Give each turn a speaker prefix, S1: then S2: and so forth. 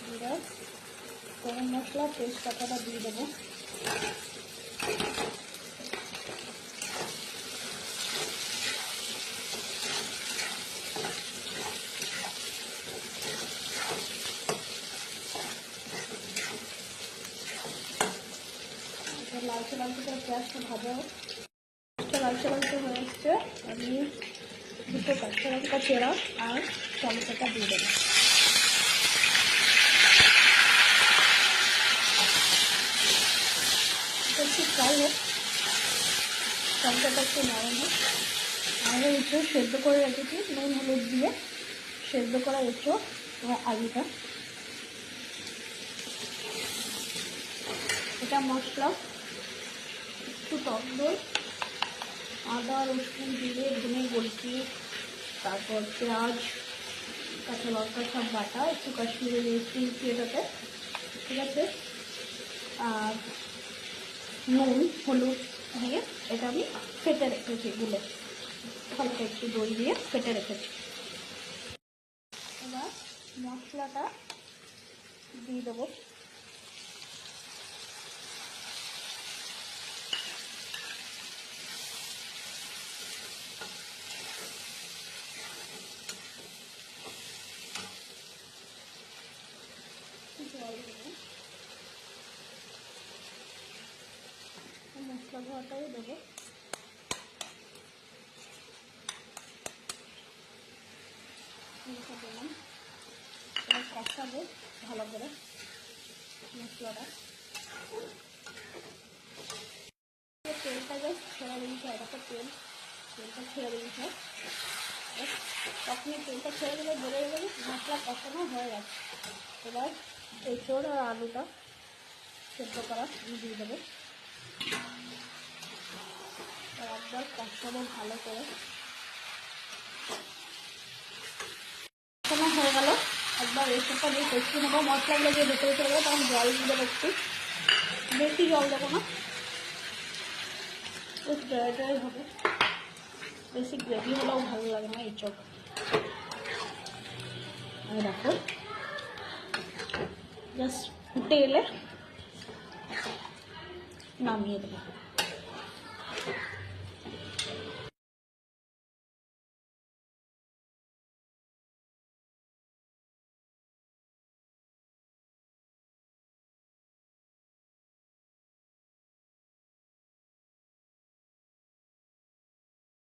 S1: জিরা, গরম মশলা, তেজপাতাটা দিয়ে দেবো। লালচে লালচে করে পেঁয়াজটা ভাজা হোক। লালচে লালচে হয়ে এসছে, আমি দুটো কাঁচা লঙ্কা চেরা আর টমেটোটা দিয়ে দেবো। একটু ফ্রাই হোক, টমেটোটা একটু নরম হোক। আগে এঁচড় সেদ্ধ করে রেখেছি নুন হলুদ দিয়ে, সেদ্ধ করা এঁচড় আর আলুটা। এটা মশলা, একটু টক দই, আদা রসুন জিরে ধনে গোলকি, তারপর পেঁয়াজ কাঁচা লঙ্কা সব বাটা, একটু কাশ্মীরি রেড চিলি এটাতে, ঠিক আছে। আর নুন হলুদ দিয়ে এটা আমি ফেটে রেখেছি, গুলে হালকা একটু দই দিয়ে ফেটে রেখেছি। এবার মশলাটা দিয়ে দেবো। জল দেবো, মশলা ধোয়াটাও দেবো। দিলাম, এবার কষাবো ভালো করে মশলাটা। তেলটা জাস্ট ছেড়ে দিয়েছে, একটা তেলটা ছেড়ে দিয়েছে। তখনই তেলটা ছেড়ে দিলে বেড়ে গেলে মশলা কষানো হয়ে গেছে। এবার এঁচড় আর আলুটা সেদ্ধ করা দিয়ে দেবো। একবার কষাবো ভালো করে। কষানো হয়ে গেল, একবার এঁচড়টা দিয়ে কষিয়ে নেবো। মশলাগুলো দিয়ে ভেতরে চলে যাবে, তখন জল দিয়ে দেবো একটু, বেশি জল দেবো না, বেশ ড্রাই ড্রাই হবে। বেশি গ্রেভি হলেও ভালো লাগে না এঁচড়। আর দেখো জাস্ট ফুটে এলে নামিয়ে দেবো।